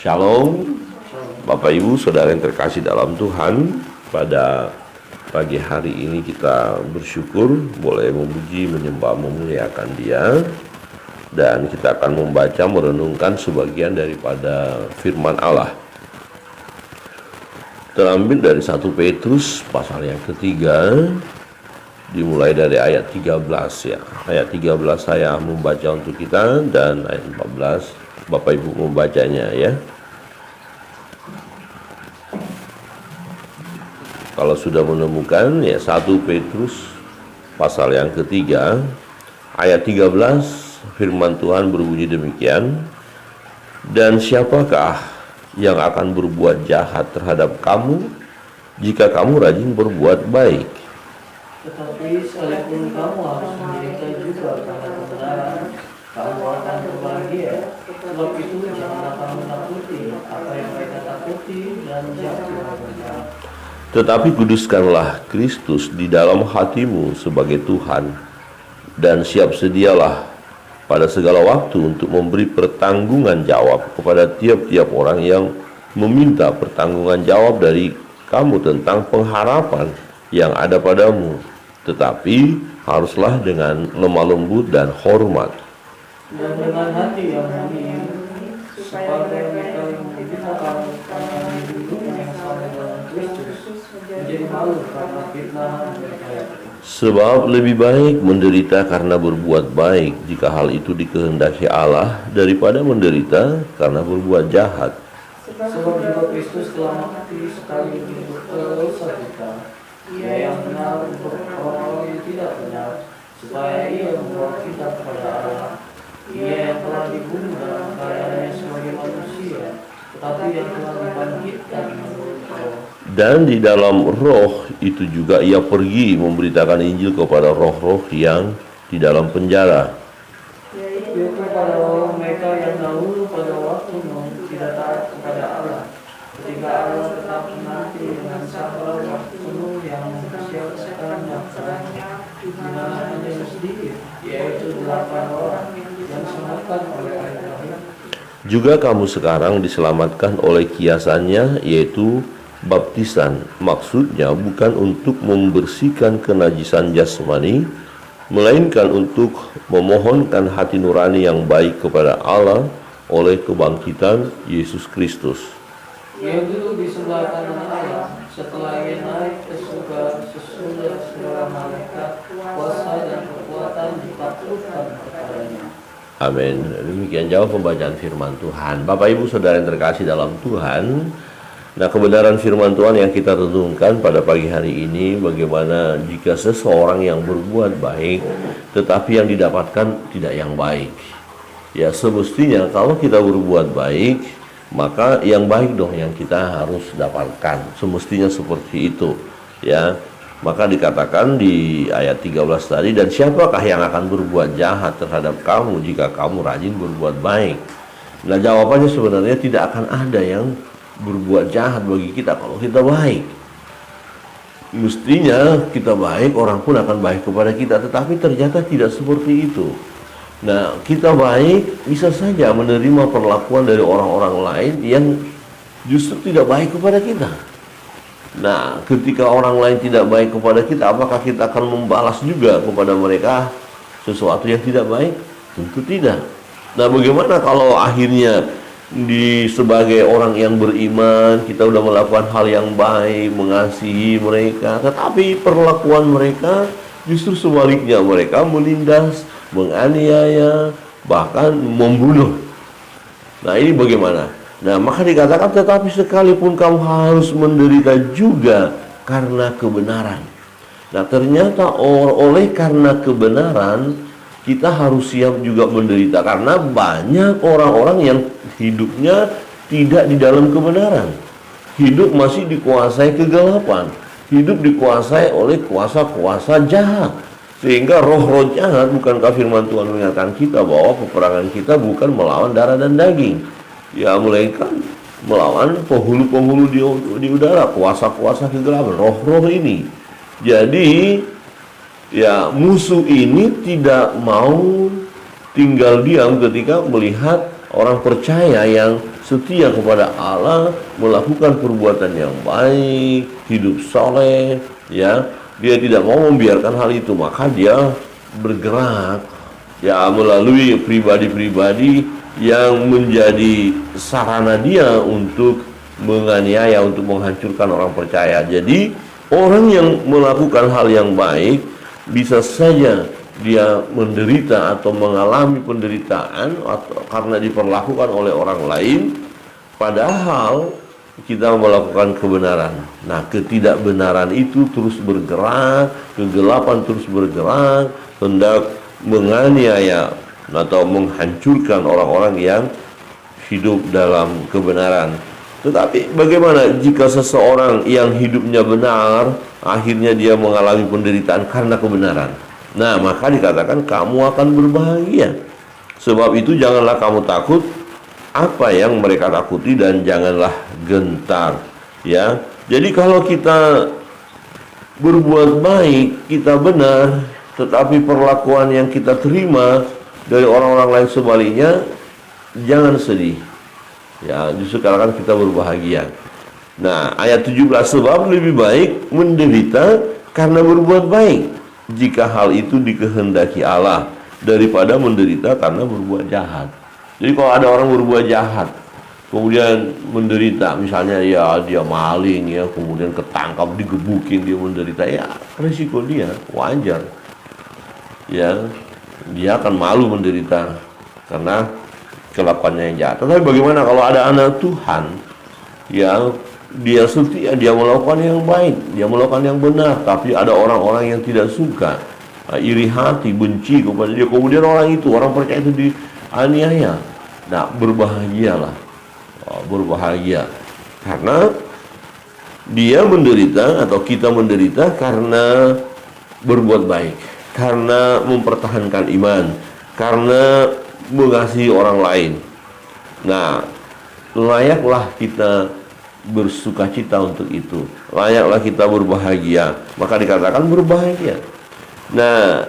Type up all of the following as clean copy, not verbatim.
Shalom, Bapak Ibu Saudara yang terkasih dalam Tuhan. Pada pagi hari ini kita bersyukur boleh memuji, menyembah, memuliakan Dia. Dan kita akan membaca, merenungkan sebagian daripada firman Allah. Terambil dari 1 Petrus pasal yang ketiga, dimulai dari ayat 13 ya. Ayat 13 saya membaca untuk kita, dan ayat 14 Bapak Ibu membacanya ya. Kalau sudah menemukan ya, 1 Petrus pasal yang ketiga ayat 13, firman Tuhan berbunyi demikian. Dan siapakah yang akan berbuat jahat terhadap kamu jika kamu rajin berbuat baik? Tetapi sekalipun kamu harus menderita juga karena kebenaran, kamu akan berbahagia. Sebab itu janganlah kamu takuti apa yang mereka takuti, dan jatuhlah mereka. Tetapi kuduskanlah Kristus di dalam hatimu sebagai Tuhan, dan siap sedialah pada segala waktu untuk memberi pertanggungan jawab kepada tiap-tiap orang yang meminta pertanggungan jawab dari kamu tentang pengharapan yang ada padamu. Tetapi haruslah dengan lemah lembut dan hormat, Dan dengan hati yang murni, supaya mereka yang membinakan karena hidup yang sama dalam Kristus menjadi malu karena fitnahan mereka itu. sebab lebih baik menderita karena berbuat baik, jika hal itu dikehendaki Allah, daripada menderita karena berbuat jahat. Sebab juga Kristus telah mati sekali untuk dosa kita, Ia yang benar untuk orang yang tidak benar, supaya Ia membawa kita kepada Allah. Ia yang telah dibunuh dalam keadaannya sebagai manusia, tetapi yang telah dibangkitkan menurut Roh. Dan di dalam roh itu juga ia pergi memberitakan Injil kepada roh-roh yang di dalam penjara, Yaitu kepada orang mereka yang dahulu pada waktu Nuh tidak taat kepada Allah, ketika Allah tetap menanti dengan sabar waktu Nuh yang mempersiapkan bangsa, di mana hanya sedikit, yaitu 8 orang yang diselamatkan oleh air laut. juga kamu sekarang diselamatkan oleh kiasannya, yaitu baptisan. Maksudnya bukan untuk membersihkan kenajisan jasmani, melainkan untuk memohonkan hati nurani yang baik kepada Allah oleh kebangkitan Yesus Kristus. Ia duduk di sebelah kanan Allah setelah Ia naik ke surga sesudah segala malaikat, kuasa dan kekuatan ditaklukkan kepadanya. Amin. Demikian jauh pembacaan firman Tuhan. Bapak Ibu Saudara yang terkasih dalam Tuhan, nah kebenaran firman Tuhan yang kita renungkan pada pagi hari ini, bagaimana jika seseorang yang berbuat baik tetapi yang didapatkan tidak yang baik. Ya, semestinya kalau kita berbuat baik, maka yang baik dong yang kita harus dapatkan. Semestinya seperti itu ya. Maka dikatakan di ayat 13 tadi, dan siapakah yang akan berbuat jahat terhadap kamu jika kamu rajin berbuat baik? Nah, jawabannya sebenarnya tidak akan ada yang berbuat jahat bagi kita kalau kita baik. Mestinya kita baik, orang pun akan baik kepada kita, tetapi ternyata tidak seperti itu. Nah, kita baik bisa saja menerima perlakuan dari orang-orang lain yang justru tidak baik kepada kita. Nah, ketika orang lain tidak baik kepada kita, apakah kita akan membalas juga kepada mereka sesuatu yang tidak baik? Tentu tidak. Nah, bagaimana kalau akhirnya sebagai orang yang beriman, kita sudah melakukan hal yang baik, mengasihi mereka, tetapi perlakuan mereka justru sebaliknya, mereka menindas, menganiaya, bahkan membunuh. Nah, ini bagaimana? Nah, maka dikatakan tetapi sekalipun kamu harus menderita juga karena kebenaran. Nah, ternyata oleh karena kebenaran kita harus siap juga menderita, karena banyak orang-orang yang hidupnya tidak di dalam kebenaran. Hidup masih dikuasai kegelapan, hidup dikuasai oleh kuasa-kuasa jahat. Sehingga roh-roh jahat, bukankah firman Tuhan mengingatkan kita bahwa peperangan kita bukan melawan darah dan daging, ya melainkan melawan penghulu-penghulu di udara, kuasa-kuasa kegelapan, roh-roh ini. Jadi ya, musuh ini tidak mau tinggal diam ketika melihat Orang percaya yang setia kepada Allah, melakukan perbuatan yang baik, hidup soleh, ya, dia tidak mau membiarkan hal itu, maka dia bergerak, ya, melalui pribadi-pribadi yang menjadi sarana dia untuk menganiaya, untuk menghancurkan orang percaya. Jadi orang yang melakukan hal yang baik bisa saja dia menderita atau mengalami penderitaan atau karena diperlakukan oleh orang lain, padahal kita melakukan kebenaran. Nah, ketidakbenaran itu terus bergerak, kegelapan terus bergerak, hendak menganiaya atau menghancurkan orang-orang yang hidup dalam kebenaran. Tetapi bagaimana jika seseorang yang hidupnya benar, akhirnya dia mengalami penderitaan karena kebenaran? Nah, maka dikatakan kamu akan berbahagia. Sebab itu janganlah kamu takut apa yang mereka takuti, dan janganlah gentar. Ya, jadi kalau kita berbuat baik, kita benar, tetapi perlakuan yang kita terima dari orang-orang lain sebaliknya, jangan sedih. Ya, justru katakan kita berbahagia. Nah, ayat 17, sebab lebih baik menderita karena berbuat baik, jika hal itu dikehendaki Allah, daripada menderita karena berbuat jahat. Jadi kalau ada orang berbuat jahat, kemudian menderita, misalnya ya dia maling, ya, kemudian ketangkap, digebukin, dia menderita, ya resiko dia, wajar. Ya, dia akan malu menderita karena kelakuannya yang jahat. Tetapi bagaimana kalau ada anak Tuhan yang dia setia, dia melakukan yang baik, dia melakukan yang benar, tapi ada orang-orang yang tidak suka, iri hati, benci kepada dia, kemudian orang percaya itu dianiaya. Nah, berbahagialah, berbahagia, karena dia menderita atau kita menderita karena berbuat baik, karena mempertahankan iman, karena mengasihi orang lain. Nah, layaklah kita bersukacita untuk itu, layaklah kita berbahagia. Maka dikatakan berbahagia. Nah,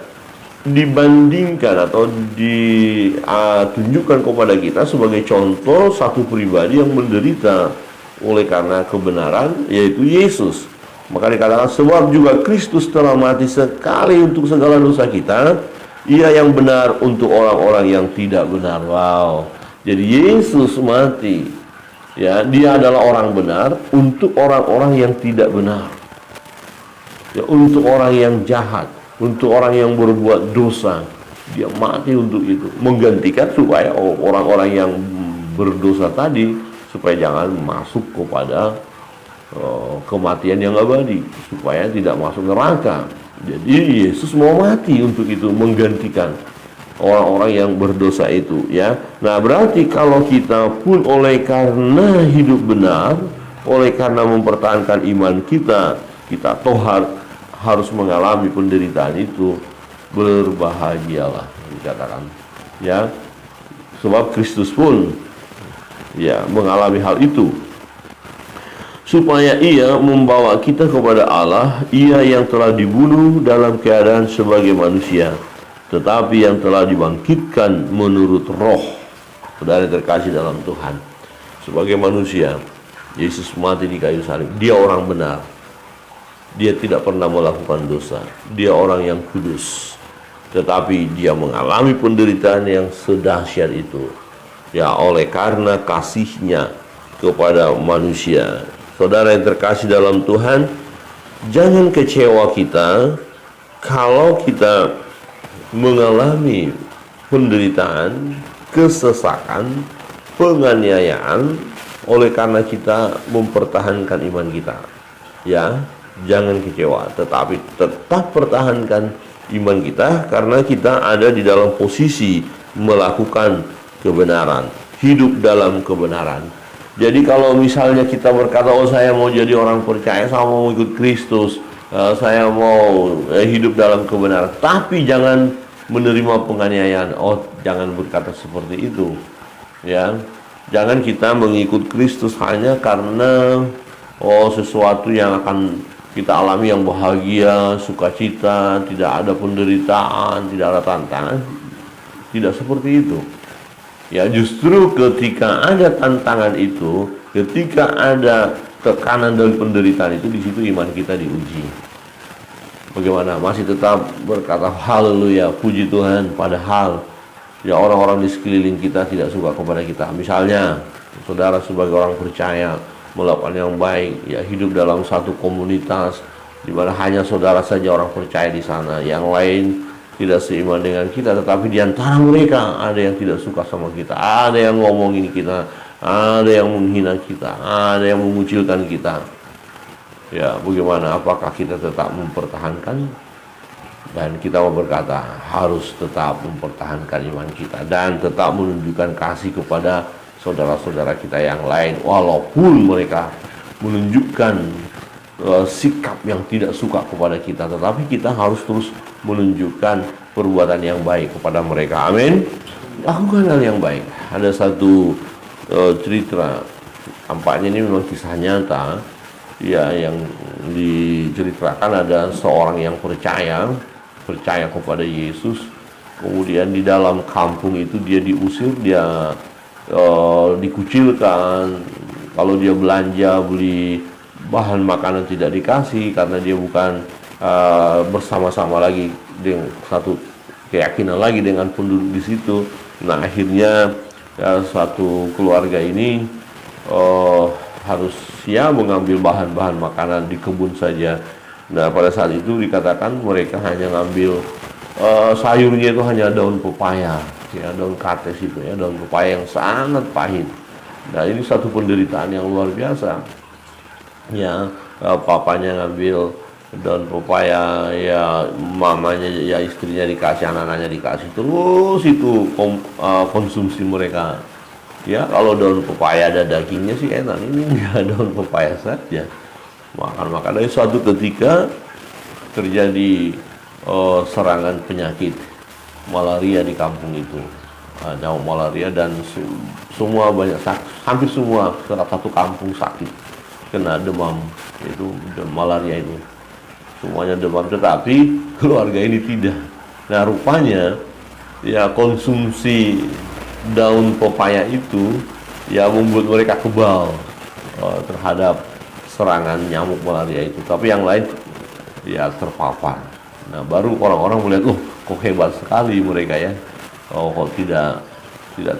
dibandingkan atau ditunjukkan kepada kita sebagai contoh satu pribadi yang menderita oleh karena kebenaran, yaitu Yesus. Maka dikatakan sebab juga Kristus telah mati sekali untuk segala dosa kita, Ia yang benar untuk orang-orang yang tidak benar. Wow. Jadi Yesus mati, ya, dia adalah orang benar untuk orang-orang yang tidak benar, ya, untuk orang yang jahat, untuk orang yang berbuat dosa. Dia mati untuk itu, menggantikan supaya orang-orang yang berdosa tadi supaya jangan masuk kepada kematian yang abadi, supaya tidak masuk neraka. Jadi Yesus mau mati untuk itu, menggantikan orang-orang yang berdosa itu, ya. Nah, berarti kalau kita pun oleh karena hidup benar, oleh karena mempertahankan iman kita, kita tohar harus mengalami penderitaan itu, berbahagialah dikatakan, ya. Sebab Kristus pun, ya, mengalami hal itu, supaya Ia membawa kita kepada Allah, Ia yang telah dibunuh dalam keadaan sebagai manusia, tetapi yang telah dibangkitkan menurut roh. Saudara terkasih dalam Tuhan, sebagai manusia, Yesus mati di kayu salib. Dia orang benar, dia tidak pernah melakukan dosa, dia orang yang kudus, tetapi dia mengalami penderitaan yang sedahsyat itu, ya, oleh karena kasihnya kepada manusia. Saudara yang terkasih dalam Tuhan, jangan kecewa kita kalau kita mengalami penderitaan, kesesakan, penganiayaan oleh karena kita mempertahankan iman kita. Ya, jangan kecewa, tetapi tetap pertahankan iman kita, karena kita ada di dalam posisi melakukan kebenaran, hidup dalam kebenaran. Jadi kalau misalnya kita berkata, oh saya mau jadi orang percaya, saya mau ikut Kristus, saya mau hidup dalam kebenaran, tapi jangan menerima penganiayaan. Oh, jangan berkata seperti itu, ya. Jangan kita mengikut Kristus hanya karena sesuatu yang akan kita alami yang bahagia, sukacita, tidak ada penderitaan, tidak ada tantangan. Tidak seperti itu. Ya, justru ketika ada tantangan itu, ketika ada tekanan dan penderitaan itu, di situ iman kita diuji. Bagaimana? Masih tetap berkata haleluya, puji Tuhan, padahal ya orang-orang di sekeliling kita tidak suka kepada kita. Misalnya, saudara sebagai orang percaya melakukan yang baik, ya hidup dalam satu komunitas di mana hanya saudara saja orang percaya di sana, yang lain tidak seiman dengan kita, tetapi di antara mereka ada yang tidak suka sama kita, ada yang ngomongin kita, ada yang menghina kita, ada yang mengucilkan kita. Ya, bagaimana? Apakah kita tetap mempertahankan? Dan kita mau berkata harus tetap mempertahankan iman kita dan tetap menunjukkan kasih kepada saudara-saudara kita yang lain, walaupun mereka menunjukkan sikap yang tidak suka kepada kita, tetapi kita harus terus menunjukkan perbuatan yang baik kepada mereka. Amin. Lakukan hal yang baik. Ada satu cerita, tampaknya ini memang kisah nyata, ya, yang diceritakan. Ada seorang yang percaya kepada Yesus, kemudian di dalam kampung itu dia diusir, dia dikucilkan. Kalau dia belanja, beli bahan makanan tidak dikasih karena dia bukan bersama-sama lagi dengan satu keyakinan lagi dengan penduduk di situ. Nah, akhirnya ya, satu keluarga ini harus mengambil bahan-bahan makanan di kebun saja. Nah, pada saat itu dikatakan mereka hanya ngambil sayurnya itu hanya daun pepaya, ya, daun kates itu, ya, daun pepaya yang sangat pahit. Nah, ini satu penderitaan yang luar biasa. Ya, papanya ngambil daun pepaya, ya mamanya, ya istrinya dikasih, anak-anaknya dikasih, terus itu konsumsi mereka. Ya, kalau daun pepaya ada dagingnya sih enak, ini nggak daun pepaya saja, makan. Dari suatu ketika terjadi serangan penyakit malaria di kampung itu. Ada malaria dan semua hampir semua satu kampung sakit, kena demam, itu malaria itu, semuanya demam, tetapi keluarga ini tidak. Nah, rupanya ya konsumsi daun pepaya itu ya membuat mereka kebal terhadap serangan nyamuk malaria itu, tapi yang lain ya terpapar. Nah, baru orang-orang melihat, kok hebat sekali mereka ya, kok tidak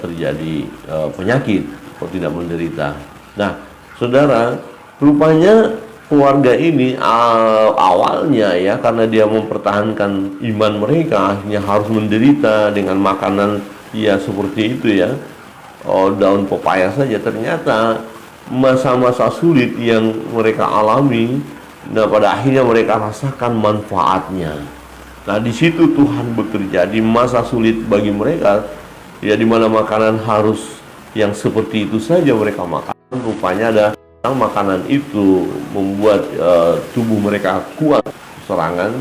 terjadi penyakit, kok tidak menderita. Nah, saudara, rupanya keluarga ini awalnya ya, karena dia mempertahankan iman mereka, akhirnya harus menderita dengan makanan ya seperti itu ya, daun pepaya saja. Ternyata masa-masa sulit yang mereka alami, nah pada akhirnya mereka rasakan manfaatnya. Nah, di situ Tuhan bekerja di masa sulit bagi mereka, ya, di mana makanan harus yang seperti itu saja mereka makan. Rupanya ada makanan itu membuat tubuh mereka kuat serangan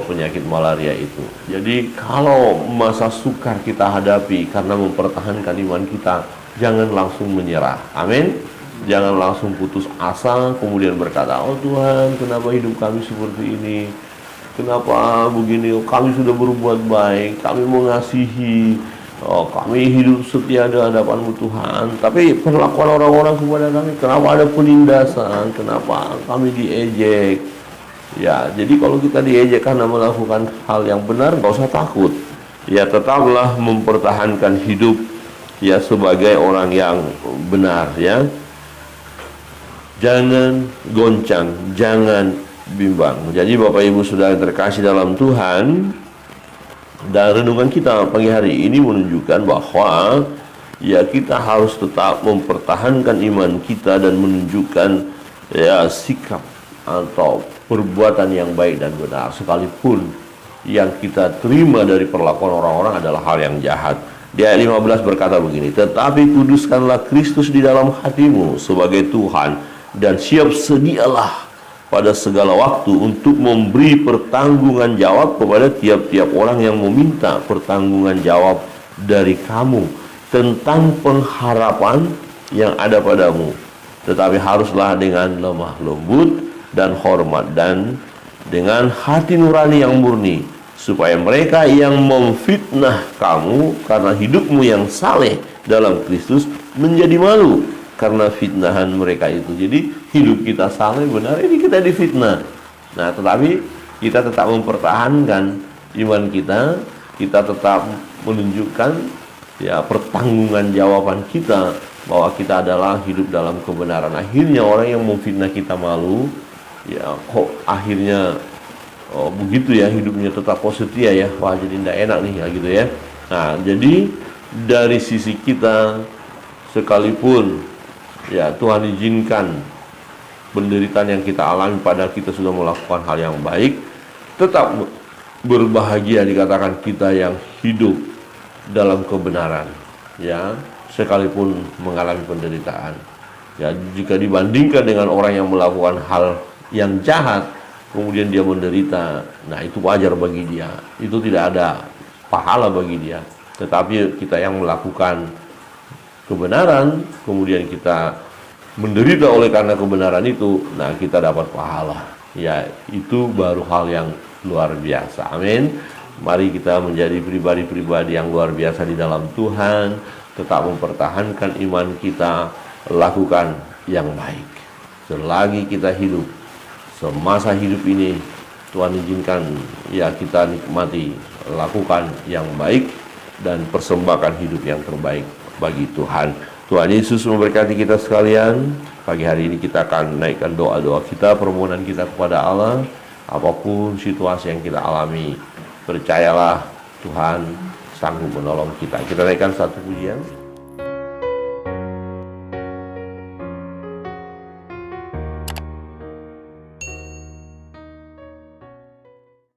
penyakit malaria itu. Jadi kalau masa sukar kita hadapi karena mempertahankan iman kita, jangan langsung menyerah. Amin. Jangan langsung putus asa kemudian berkata, Tuhan, kenapa hidup kami seperti ini? Kenapa begini? Kami sudah berbuat baik, kami mengasihi, kami hidup setia di hadapan-Mu Tuhan, tapi perlakuan orang-orang kepada kami, kenapa ada penindasan, kenapa kami diejek? Ya, jadi kalau kita diejek karena melakukan hal yang benar, nggak usah takut. Ya, tetaplah mempertahankan hidup ya sebagai orang yang benar, ya. Jangan goncang, jangan bimbang. Jadi Bapak Ibu Saudara terkasih dalam Tuhan, dan renungan kita pagi hari ini menunjukkan bahwa ya kita harus tetap mempertahankan iman kita dan menunjukkan ya sikap atau perbuatan yang baik dan benar, sekalipun yang kita terima dari perlakuan orang-orang adalah hal yang jahat. Di ayat 15 berkata begini, tetapi kuduskanlah Kristus di dalam hatimu sebagai Tuhan, dan siap sedialah pada segala waktu untuk memberi pertanggungan jawab kepada tiap-tiap orang yang meminta pertanggungan jawab dari kamu tentang pengharapan yang ada padamu. Tetapi haruslah dengan lemah lembut dan hormat, dan dengan hati nurani yang murni, supaya mereka yang memfitnah kamu karena hidupmu yang saleh dalam Kristus menjadi malu karena fitnahan mereka itu. Jadi hidup kita saleh benar, ini kita difitnah. Nah, tetapi kita tetap mempertahankan iman kita, kita tetap menunjukkan ya pertanggungjawaban jawaban kita bahwa kita adalah hidup dalam kebenaran. Akhirnya orang yang memfitnah kita malu, ya kok akhirnya begitu ya hidupnya tetap positif ya, wah jadi tidak enak nih ya gitu ya. Nah, jadi dari sisi kita sekalipun ya Tuhan izinkan penderitaan yang kita alami padahal kita sudah melakukan hal yang baik, tetap berbahagia dikatakan kita yang hidup dalam kebenaran ya, sekalipun mengalami penderitaan. Ya, jika dibandingkan dengan orang yang melakukan hal yang jahat kemudian dia menderita, nah itu wajar bagi dia, itu tidak ada pahala bagi dia. Tetapi kita yang melakukan kebenaran kemudian kita menderita oleh karena kebenaran itu, nah kita dapat pahala. Ya, itu baru hal yang luar biasa. Amin. Mari kita menjadi pribadi-pribadi yang luar biasa di dalam Tuhan, tetap mempertahankan iman kita, lakukan yang baik. Selagi kita hidup, semasa hidup ini Tuhan izinkan ya kita nikmati, lakukan yang baik dan persembahkan hidup yang terbaik bagi Tuhan. Tuhan Yesus memberkati kita sekalian. Pagi hari ini kita akan naikkan doa-doa kita, permohonan kita kepada Allah. Apapun situasi yang kita alami, percayalah Tuhan sanggup menolong kita. Kita naikkan satu pujian.